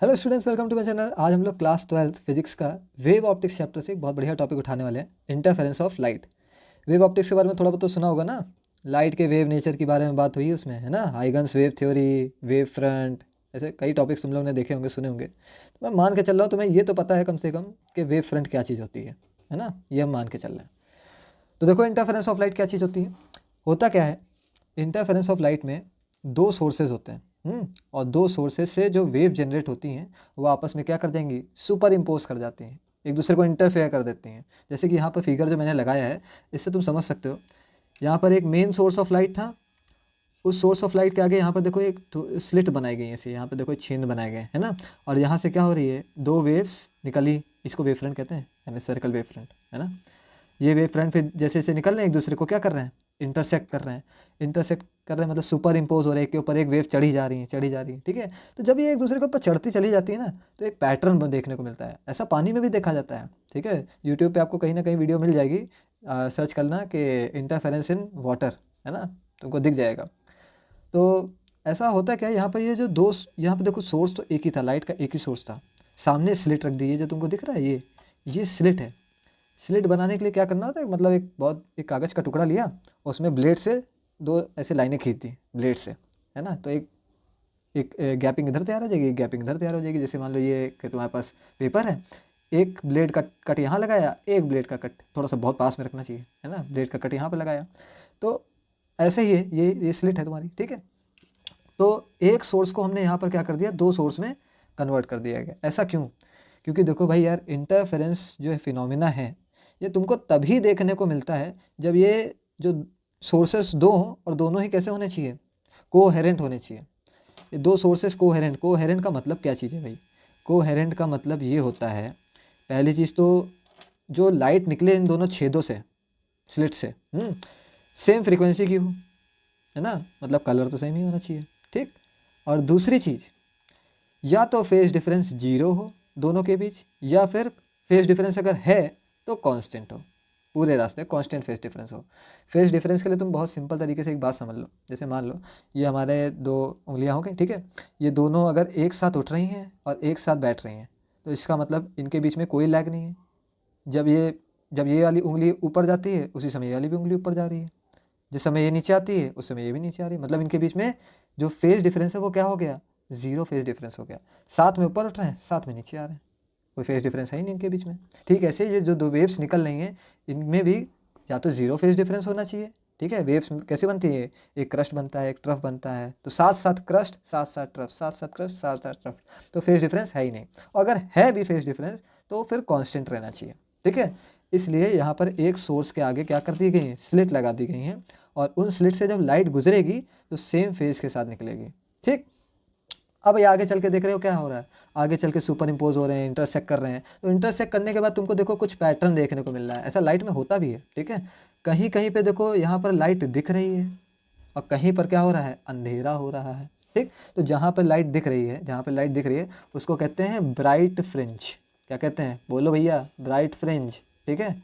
Hello students, welcome to my channel. आज हम लोग क्लास 12th फिजिक्स का वेव ऑप्टिक्स चैप्टर से एक बहुत बढ़िया टॉपिक उठाने वाले हैं, interference of light. Wave optics के बारे में थोड़ा बहुत तो सुना होगा ना। लाइट के वेव नेचर के बारे में बात हुई उसमें, है ना। Huygens wave theory, wave front, ऐसे कई टॉपिक्स तुम लोग ने देखे होंगे, सुने होंगे। तो मैं मान के चल रहा हूँ तुम्हें ये तो पता है कम से कम कि वेव फ्रंट क्या चीज़ होती है ना। ये हम मान के चल रहे हैं। तो देखो, इंटरफेरेंस ऑफ लाइट क्या चीज़ होती है। होता क्या है, इंटरफेरेंस ऑफ लाइट में दो सोर्सेज होते हैं। और दो सोर्सेज से जो वेव जनरेट होती हैं वो आपस में क्या कर देंगी, सुपर इम्पोज कर जाती हैं, एक दूसरे को इंटरफेयर कर देती हैं। जैसे कि यहाँ पर फिगर जो मैंने लगाया है, इससे तुम समझ सकते हो। यहाँ पर एक मेन सोर्स ऑफ लाइट था, उस सोर्स ऑफ लाइट के आगे यहाँ पर देखो एक स्लिट बनाई गई है, ऐसे यहाँ पर देखो एक छेद बनाए गए है ना। और यहाँ से क्या हो रही है, दो वेव्स निकली, इसको वेव फ्रंट कहते हैं, हेमिस्फेरिकल वेव फ्रंट, है ना। ये वेव फ्रंट फिर जैसे जैसे निकल रहे हैं एक दूसरे को क्या कर रहे हैं, इंटरसेक्ट कर रहे हैं। इंटरसेक्ट कर रहे हैं मतलब सुपर इम्पोज हो रहे हैं, एक के ऊपर एक वेव चढ़ी जा रही है, चढ़ी जा रही है, ठीक है। तो जब ये एक दूसरे के ऊपर चढ़ती चली जाती है ना, तो एक पैटर्न देखने को मिलता है। ऐसा पानी में भी देखा जाता है, ठीक है। यूट्यूब पे आपको कहीं ना कहीं वीडियो मिल जाएगी, सर्च करना कि इंटरफेरेंस इन वाटर, है ना, तुमको दिख जाएगा। तो ऐसा होता क्या है, यहाँ पर ये जो दो, यहाँ पर देखो सोर्स तो एक ही था, लाइट का एक ही सोर्स था। सामने स्लिट रख दी है जो तुमको दिख रहा है, ये स्लिट है। स्लिट बनाने के लिए क्या करना होता है, मतलब एक कागज़ का टुकड़ा लिया, और उसमें ब्लेड से दो ऐसे लाइनें खींच दी ब्लेड से, है ना। तो एक एक गैपिंग इधर तैयार हो जाएगी, एक गैपिंग इधर तैयार हो जाएगी। जैसे मान लो ये कि तुम्हारे पास पेपर है, एक ब्लेड का कट यहाँ लगाया, एक ब्लेड का कट थोड़ा सा बहुत पास में रखना चाहिए, है ना, ब्लेड का कट यहाँ पे लगाया। तो ऐसे ही है, ये स्लिट है तुम्हारी, ठीक है। तो एक सोर्स को हमने यहाँ पर क्या कर दिया, दो सोर्स में कन्वर्ट कर दिया गया। ऐसा क्यों? क्योंकि देखो भाई यार, इंटरफेरेंस जो है फिनोमिना है, ये तुमको तभी देखने को मिलता है जब ये जो सोर्सेस दो हों, और दोनों ही कैसे होने चाहिए, कोहेरेंट होने चाहिए। ये दो सोर्सेस कोहेरेंट, कोहेरेंट का मतलब क्या चीज़ है भाई? कोहेरेंट का मतलब ये होता है, पहली चीज़ तो जो लाइट निकले इन दोनों छेदों से, स्लिट से, सेम फ्रीक्वेंसी की हो, है ना, मतलब कलर तो सेम ही होना चाहिए, ठीक। और दूसरी चीज़, या तो फेज डिफरेंस जीरो हो दोनों के बीच, या फिर फेज डिफरेंस अगर है तो कांस्टेंट हो, पूरे रास्ते कांस्टेंट फेज डिफरेंस हो। फेज डिफरेंस के लिए तुम बहुत सिंपल तरीके से एक बात समझ लो। जैसे मान लो ये हमारे दो उंगलियां हो गई, ठीक है। ये दोनों अगर एक साथ उठ रही हैं और एक साथ बैठ रही हैं, तो इसका मतलब इनके बीच में कोई लैग नहीं है। जब ये वाली उंगली ऊपर जाती है, उसी समय ये वाली भी उंगली ऊपर जा रही है। जिस समय ये नीचे आती है, उस समय ये भी नीचे आ रही है। मतलब इनके बीच में जो फेज डिफरेंस है वो क्या हो गया, जीरो फेज डिफरेंस हो गया। साथ में ऊपर उठ रहे हैं, साथ में नीचे आ रहे हैं, कोई फेज डिफरेंस है ही नहीं इनके बीच में। ठीक ऐसे ये जो दो वेव्स निकल रही हैं, इनमें भी या तो जीरो फेज डिफरेंस होना चाहिए, ठीक है। वेव्स कैसे बनती है, एक क्रस्ट बनता है, एक ट्रफ बनता है, तो साथ साथ क्रस्ट, साथ साथ ट्रफ, साथ साथ क्रस्ट, साथ साथ ट्रफ, तो फेज डिफरेंस है ही नहीं। और अगर है भी फेज डिफरेंस, तो फिर कांस्टेंट रहना चाहिए, ठीक है। इसलिए यहाँ पर एक सोर्स के आगे क्या कर दी गई है, स्लिट लगा दी गई हैं, और उन स्लिट से जब लाइट गुजरेगी तो सेम फेज के साथ निकलेगी, ठीक। अब ये आगे चल के देख रहे हो क्या हो रहा है, आगे चल के सुपर इम्पोज हो रहे हैं, इंटरसेक्ट कर रहे हैं। तो इंटरसेक्ट करने के बाद तुमको देखो कुछ पैटर्न देखने को मिल रहा है, ऐसा लाइट में होता भी है, ठीक है। कहीं कहीं पे देखो यहाँ पर लाइट दिख रही है, और कहीं पर क्या हो रहा है, अंधेरा हो रहा है, ठीक। तो जहाँ पर लाइट दिख रही है, जहाँ पर लाइट दिख रही है उसको कहते हैं ब्राइट फ्रिंज। क्या कहते हैं, बोलो भैया, ब्राइट फ्रिंज, ठीक है।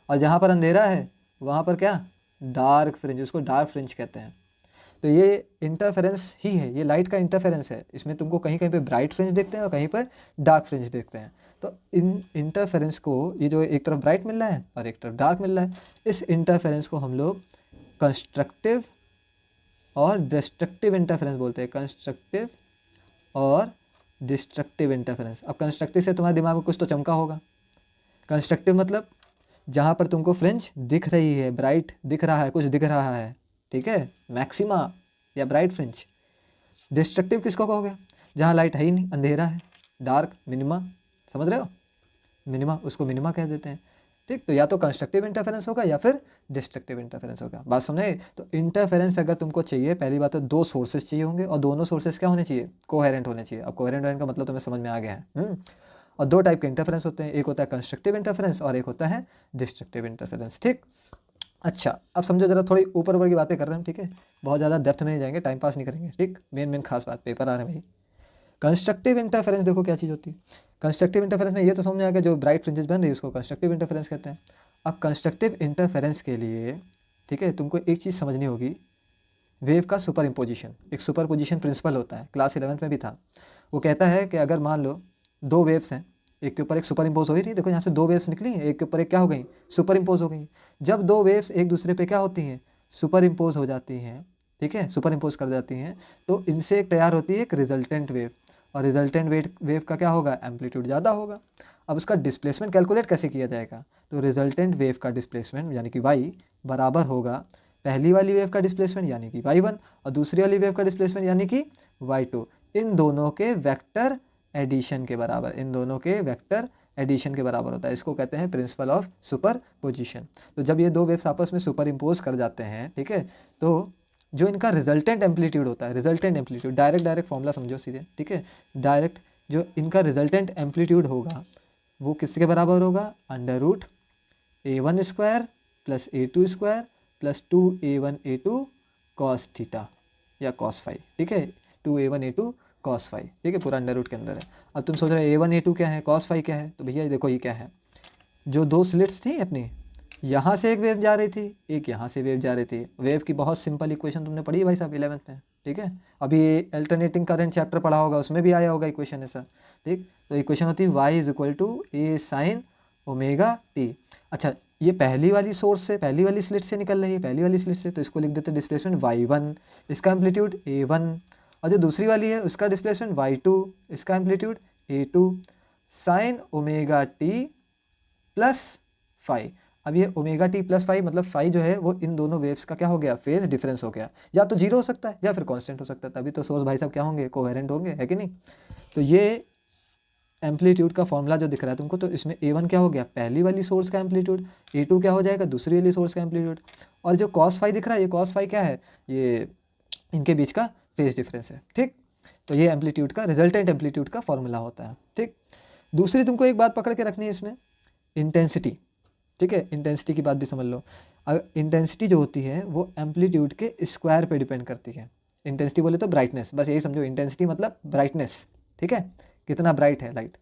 और जहाँ पर अंधेरा है वहाँ पर क्या, डार्क फ्रिंज, उसको डार्क फ्रिंज कहते हैं। तो ये इंटरफेरेंस ही है, ये लाइट का इंटरफेरेंस है। इसमें तुमको कहीं कहीं पे ब्राइट फ्रिंज देखते हैं और कहीं पर डार्क फ्रिंज देखते हैं। तो इन इंटरफेरेंस को, ये जो एक तरफ ब्राइट मिल रहा है और एक तरफ डार्क मिल रहा है, इस इंटरफेरेंस को हम लोग कंस्ट्रक्टिव और डिस्ट्रक्टिव इंटरफेरेंस बोलते हैं। कंस्ट्रक्टिव और डिस्ट्रक्टिव इंटरफेरेंस। अब कंस्ट्रक्टिव से तुम्हारे दिमाग में कुछ तो चमका होगा। कंस्ट्रक्टिव मतलब जहाँ पर तुमको फ्रिंज दिख रही है, ब्राइट दिख रहा है, कुछ दिख रहा है, ठीक है, मैक्सिमा या ब्राइट फ्रिंज। डिस्ट्रक्टिव किसको कहोगे, जहाँ लाइट है ही नहीं, अंधेरा है, डार्क, मिनिमा, समझ रहे हो, मिनिमा, उसको मिनिमा कह देते हैं, ठीक। तो या तो कंस्ट्रक्टिव इंटरफेरेंस होगा या फिर डिस्ट्रक्टिव इंटरफेरेंस होगा। बात समझे? तो इंटरफेरेंस अगर तुमको चाहिए, पहली बात तो दो सोर्सेज चाहिए होंगे, और दोनों सोर्सेज क्या होने चाहिए, कोहेरेंट होने चाहिए। अब कोहेरेंट का मतलब तुम्हें समझ में आ गया है। और दो टाइप के इंटरफेरेंस होते हैं, एक होता है कंस्ट्रक्टिव इंटरफेरेंस और एक होता है डिस्ट्रक्टिव इंटरफेरेंस, ठीक। अच्छा, अब समझो जरा, थोड़ी ऊपर ऊपर की बातें कर रहे हैं, ठीक है, बहुत ज़्यादा डेप्थ में नहीं जाएंगे, टाइम पास नहीं करेंगे, ठीक। मेन मेन खास बात, पेपर आने भाई। कंस्ट्रक्टिव इंटरफेरेंस देखो क्या चीज़ होती है। कंस्ट्रक्टिव इंटरफेरेंस में ये तो समझ में आ गया, जो ब्राइट फ्रिंजेस बन रही है उसको कंस्ट्रक्टिव इंटरफेरेंस कहते हैं। अब कंस्ट्रक्टिव इंटरफेरेंस के लिए, ठीक है, तुमको एक चीज़ समझनी होगी वेव का सुपर इम्पोजिशन, एक सुपर पोजिशन प्रिंसिपल होता है, क्लास 11th में भी था। वो कहता है कि अगर मान लो दो वेव्स हैं, एक के ऊपर एक सुपर इम्पोज हो ही रही, देखो यहाँ से दो वेव्स निकली, एक के ऊपर एक क्या हो गई, सुपर इम्पोज हो गई। जब दो वेव्स एक दूसरे पे क्या होती हैं, सुपर इम्पोज हो जाती हैं, ठीक है, सुपर इम्पोज कर जाती हैं, तो इनसे एक तैयार होती है एक रिजल्टेंट वेव, और रिजल्टेंट वेव का क्या होगा, एम्पलीट्यूड ज़्यादा होगा। अब उसका डिस्प्लेसमेंट कैलकुलेट कैसे किया जाएगा, तो रिजल्टेंट वेव का डिस्प्लेसमेंट यानी कि y बराबर होगा पहली वाली वेव का डिस्प्लेसमेंट यानी कि y1 और दूसरी वाली वेव का डिस्प्लेसमेंट यानी कि y2, इन दोनों के वेक्टर एडिशन के बराबर, इन दोनों के वेक्टर एडिशन के बराबर होता है। इसको कहते हैं प्रिंसिपल ऑफ सुपर पोजिशन। तो जब ये दो वेव्स आपस में सुपर इम्पोज कर जाते हैं, ठीक है, तो जो इनका रिजल्टेंट एम्पलीट्यूड होता है, रिजल्टेंट एम्पलीट्यूड डायरेक्ट फॉर्मूला समझो सीधे, ठीक है, डायरेक्ट जो इनका रिजल्टेंट एम्पलीट्यूड होगा वो किसके बराबर होगा, under root a1 square plus a2 square plus 2a1 a2 cos theta या कॉस फाई, ठीक है, 2a1 a2 कॉस फाई, ठीक है, पूरा अंडर रूट के अंदर है। अब तुम सोच रहे हो a1 a2 क्या है, कॉस फाई क्या है, तो भैया देखो ये क्या है, जो दो स्लिट्स थी अपनी, यहाँ से एक वेव जा रही थी, एक यहाँ से वेव जा रही थी। वेव की बहुत सिंपल इक्वेशन तुमने पढ़ी है भाई साहब 11th में, ठीक है, अभी ये अल्टरनेटिंग करंट चैप्टर पढ़ा होगा, उसमें भी आया होगा इक्वेशन ऐसा, ठीक। तो इक्वेशन होती है y is equal to a sine omega t. अच्छा, ये पहली वाली सोर्स से, पहली वाली स्लिट से निकल रही है, पहली वाली स्लिट से, तो इसको लिख देते हैं डिस्प्लेसमेंट y1, इसका एम्पलीट्यूड a1, और जो दूसरी वाली है उसका डिस्प्लेसमेंट y2, इसका amplitude a2 sine omega t plus phi. अब ये ओमेगा टी प्लस फाई मतलब फाई जो है वो इन दोनों वेव्स का क्या हो गया, फेज डिफरेंस हो गया, या तो जीरो हो सकता है या फिर कांस्टेंट हो सकता है, तभी तो सोर्स भाई साहब क्या होंगे, कोहेरेंट होंगे, है कि नहीं। तो ये एम्पलीट्यूड का फॉर्मूला जो दिख रहा है तुमको, तो इसमें a1 क्या हो गया, पहली वाली सोर्स का एम्पलीट्यूड, a2 क्या हो जाएगा, दूसरी वाली सोर्स का एम्पलीट्यूड, और जो कॉस फाई दिख रहा है, ये कॉस फाई क्या है, ये इनके बीच का फेज डिफरेंस है, ठीक। तो ये एम्पलीट्यूड का रिजल्टेंट एम्पलीट्यूड का फॉर्मूला होता है, ठीक। दूसरी तुमको एक बात पकड़ के रखनी है इसमें, इंटेंसिटी, ठीक है, इंटेंसिटी की बात भी समझ लो। इंटेंसिटी जो होती है वो एम्पलीट्यूड के स्क्वायर पे डिपेंड करती है। इंटेंसिटी बोले तो ब्राइटनेस, बस यही समझो, इंटेंसिटी मतलब ब्राइटनेस, ठीक है, कितना ब्राइट है लाइट।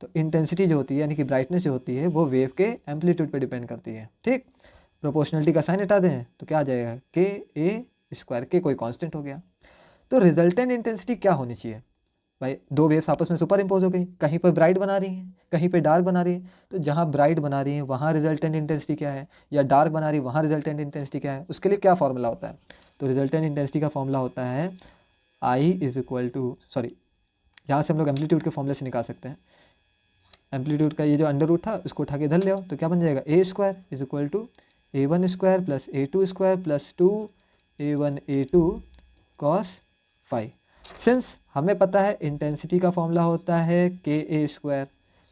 तो इंटेंसिटी जो होती है यानी कि ब्राइटनेस जो होती है वो वेव के एम्पलीट्यूड पे डिपेंड करती है, ठीक। प्रोपोर्शनलिटी का साइन हटा दें तो क्या आ जाएगा, के ए स्क्वायर, के कोई कांस्टेंट हो गया। तो रिजल्टेंट इंटेंसिटी क्या होनी चाहिए भाई, दो वेव्स आपस में सुपर इम्पोज हो गई, कहीं पर ब्राइट बना रही हैं, कहीं पे डार्क बना रही है, तो जहाँ ब्राइट बना रही है वहाँ रिजल्टेंट इंटेंसिटी क्या है, या डार्क बना रही है वहाँ रिजल्टेंट इंटेंसिटी क्या है, उसके लिए क्या फॉर्मूला होता है। तो रिजल्टेंट इंटेंसिटी का फॉर्मूला होता है I is equal to, sorry, यहाँ से हम लोग एम्पलीट्यूड के फॉर्मूले से निकाल सकते हैं। एम्पलीट्यूड का ये जो अंडर रूट था उसको उठा के इधर ले आओ, तो क्या बन जाएगा, A square is equal to a1 square plus a2 square plus 2a1 a2 cos phi. Since हमें पता है इंटेंसिटी का फॉर्मूला होता है के ए स्क्वायर,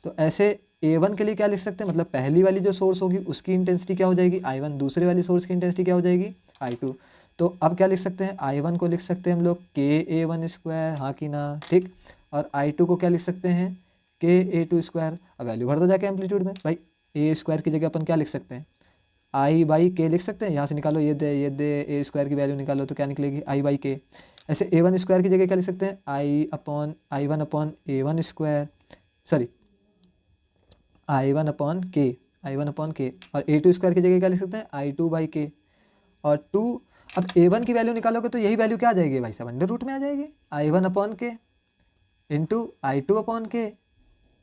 तो ऐसे a1 के लिए क्या लिख सकते हैं, मतलब पहली वाली जो सोर्स होगी उसकी इंटेंसिटी क्या हो जाएगी i1, दूसरी वाली सोर्स की इंटेंसिटी क्या हो जाएगी i2। तो अब क्या लिख सकते हैं, i1 को लिख सकते हैं हम लोग के a1 स्क्वायर, हाँ कि ना, ठीक, और i2 को क्या लिख सकते हैं, के a2 स्क्वायर। अब वैल्यू भर दो जाके एम्पलीट्यूड में, भाई ए स्क्वायर की जगह अपन क्या लिख सकते हैं, आई बाई के लिख सकते हैं, यहाँ से निकालो, ये दे ए स्क्वायर की वैल्यू निकालो तो क्या निकलेगी, आई बाई के। ऐसे a1 स्क्वायर की जगह क्या लिख सकते हैं, I one upon a1 square, sorry I one upon के, और a2 स्क्वायर की जगह क्या लिख सकते हैं, आई2 बाई के, और 2। अब a1 की वैल्यू निकालोगे तो यही वैल्यू क्या आ जाएगी भाई साहब, अंडर रूट में आ जाएगी, आई1 अपॉन के इंटू आई2 अपॉन के,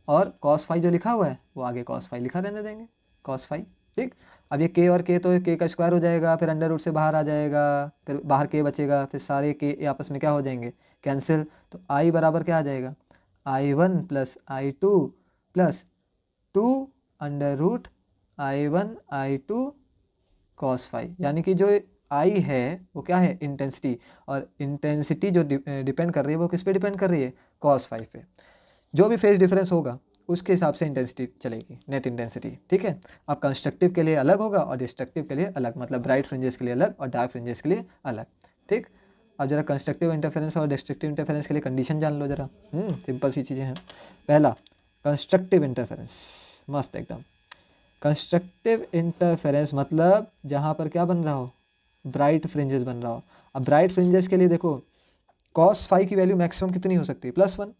और कॉस फाई जो लिखा हुआ है वो आगे कॉस फाई लिखा रहने देंगे, कॉस फाई, ठीक। अब ये के और के, तो के का स्क्वायर हो जाएगा, फिर अंडर रूट से बाहर आ जाएगा, फिर बाहर के बचेगा, फिर सारे के आपस में क्या हो जाएंगे, कैंसिल। तो आई बराबर क्या आ जाएगा, i1 plus i2 plus 2 under root i1 i2 cos phi, यानी कि जो आई है वो क्या है, इंटेंसिटी, और इंटेंसिटी जो डिपेंड कर रही है वो किस पे डिपेंड कर रही है, कॉस फाई पे। जो भी फेज डिफरेंस होगा उसके हिसाब से इंटेंसिटी चलेगी, नेट इंटेंसिटी, ठीक है। अब कंस्ट्रक्टिव के लिए अलग होगा और डिस्ट्रक्टिव के लिए अलग, मतलब ब्राइट फ्रिंजेस के लिए अलग और डार्क फ्रिंजेस के लिए अलग, ठीक। अब जरा कंस्ट्रक्टिव इंटरफेरेंस और डिस्ट्रक्टिव इंटरफेरेंस के लिए कंडीशन जान लो जरा, सिंपल सी चीज़ें हैं। पहला कंस्ट्रक्टिव इंटरफेरेंस, मस्त एकदम। कंस्ट्रक्टिव इंटरफेरेंस मतलब जहाँ पर क्या बन रहा हो, ब्राइट फ्रिंजेस बन रहा हो। अब ब्राइट फ्रिंजेस के लिए देखो कॉस फाई की वैल्यू मैक्सिमम कितनी हो सकती है, +1,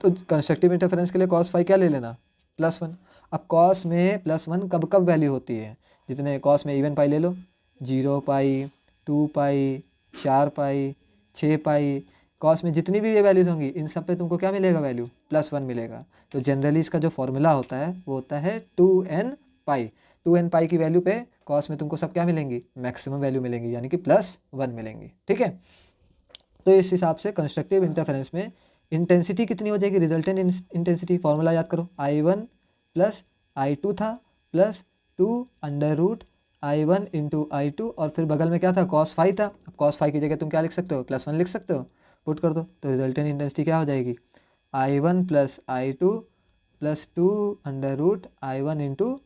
तो कंस्ट्रक्टिव इंटरफेरेंस के लिए कॉस फाई क्या ले लेना, +1। अब कॉस में +1 कब कब वैल्यू होती है, जितने कॉस में इवन पाई ले लो, 0 पाई, 2 पाई, 4 पाई, 6 पाई, कॉस में जितनी भी ये वैल्यूज़ होंगी इन सब पे तुमको क्या मिलेगा वैल्यू, +1 मिलेगा। तो जनरली इसका जो फॉर्मूला होता है वो होता है 2n पाई। 2n पाई की वैल्यू पे कॉस में तुमको सब क्या मिलेंगी, मैक्सिमम वैल्यू मिलेंगी, यानी कि +1 मिलेंगी। ठीक है, तो इस हिसाब से कंस्ट्रक्टिव इंटरफेरेंस में इंटेंसिटी कितनी हो जाएगी, रिजल्टेंट इंटेंसिटी फॉर्मूला याद करो, I1 प्लस I2 था plus 2 under root I1 into I2 और फिर बगल में क्या था, cos फाई था। अब cos फाई की जगह तुम क्या लिख सकते हो, +1 लिख सकते हो, पुट कर दो तो रिजल्टेंट इंटेंसिटी क्या हो जाएगी, I1 plus I2 plus 2 under root I1 into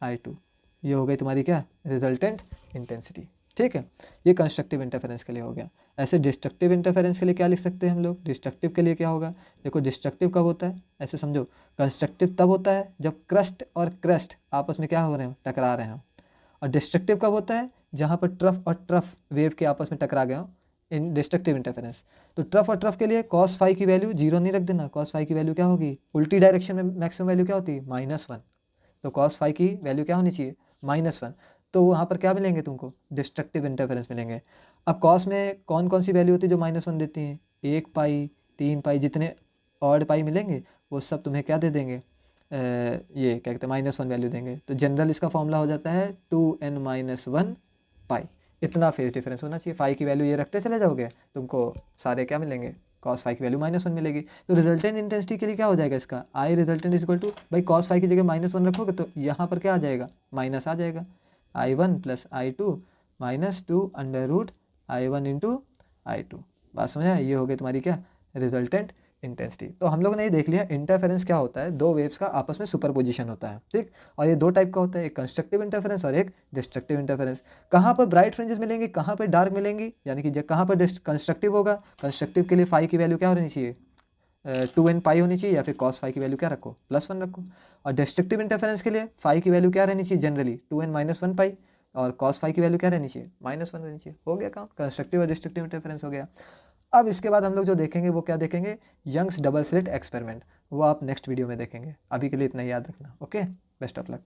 I2। ये हो गई तुम्हारी क्या, रिजल्टेंट इंटेंसिटी। ठीक है, ये कंस्ट्रक्टिव इंटरफेरेंस के लिए हो गया। ऐसे डिस्ट्रक्टिव इंटरफेरेंस के लिए क्या लिख सकते हैं हम लोग, डिस्ट्रक्टिव के लिए क्या होगा, देखो डिस्ट्रक्टिव कब होता है, ऐसे समझो, कंस्ट्रक्टिव तब होता है जब क्रस्ट और क्रस्ट आपस में क्या हो रहे हो, टकरा रहे हो। और डिस्ट्रक्टिव कब होता है, जहाँ पर ट्रफ और ट्रफ वेव के आपस में टकरा गए हो, इन डिस्ट्रक्टिव इंटरफेरेंस। तो ट्रफ और ट्रफ के लिए cos फाई की वैल्यू 0 नहीं रख देना, cos फाई की वैल्यू क्या होगी, उल्टी डायरेक्शन में मैक्सिमम वैल्यू क्या होती है, -1। तो cos फाई की वैल्यू क्या होनी चाहिए, -1। तो वहाँ पर क्या मिलेंगे तुमको, डिस्ट्रक्टिव इंटरफेरेंस मिलेंगे। अब cos में कौन कौन सी वैल्यू होती है जो -1 देती हैं, 1 पाई, 3 पाई, जितने ऑड पाई मिलेंगे वो सब तुम्हें क्या दे देंगे, ये क्या कहते हैं, -1 वैल्यू देंगे। तो जनरल इसका फॉर्मूला हो जाता है 2n-1 पाई। इतना फेज डिफरेंस होना चाहिए, फाई की वैल्यू ये रखते चले जाओगे तुमको सारे क्या मिलेंगे, cos फाई की वैल्यू -1 मिलेगी। तो रिजल्टेंट इंटेंसिटी के लिए क्या हो जाएगा इसका, आई रिजल्टेंट इज इक्वल टू, भाई cos फाई की जगह -1 रखोगे तो यहाँ पर क्या आ जाएगा, माइनस आ जाएगा, I1 plus I2 minus 2 under root I1 into I2। बात समझा, ये हो गई तुम्हारी क्या, रिजल्टेंट इंटेंसिटी। तो हम लोग ने ये देख लिया इंटरफेरेंस क्या होता है, दो वेव्स का आपस में सुपरपोजिशन होता है। ठीक, और ये दो टाइप का होता है, एक कंस्ट्रक्टिव इंटरफेरेंस और एक डिस्ट्रक्टिव इंटरफेरेंस। कहाँ पर ब्राइट फ्रिंजेस मिलेंगी, कहाँ पर डार्क मिलेंगी, यानी कि जब कहाँ पर कंस्ट्रक्टिव होगा, कंस्ट्रक्टिव के लिए फाई की वैल्यू क्या होनी चाहिए, 2n पाई होनी चाहिए, या फिर cos फाई की वैल्यू क्या रखो, +1 रखो। और डिस्ट्रक्टिव इंटरफेरेंस के लिए फाई की वैल्यू क्या रहनी चाहिए, जनरली 2n-1 पाई, और cos फाई की वैल्यू क्या रहनी चाहिए, -1 रहनी चाहिए। हो गया काम, कंस्ट्रक्टिव और डिस्ट्रक्टिव इंटरफेरेंस हो गया। अब इसके बाद हम लोग जो देखेंगे वो क्या देखेंगे, यंग्स डबल स्लिट एक्सपेरिमेंट, वो आप नेक्स्ट वीडियो में देखेंगे। अभी के लिए इतना ही याद रखना। Okay, best of luck.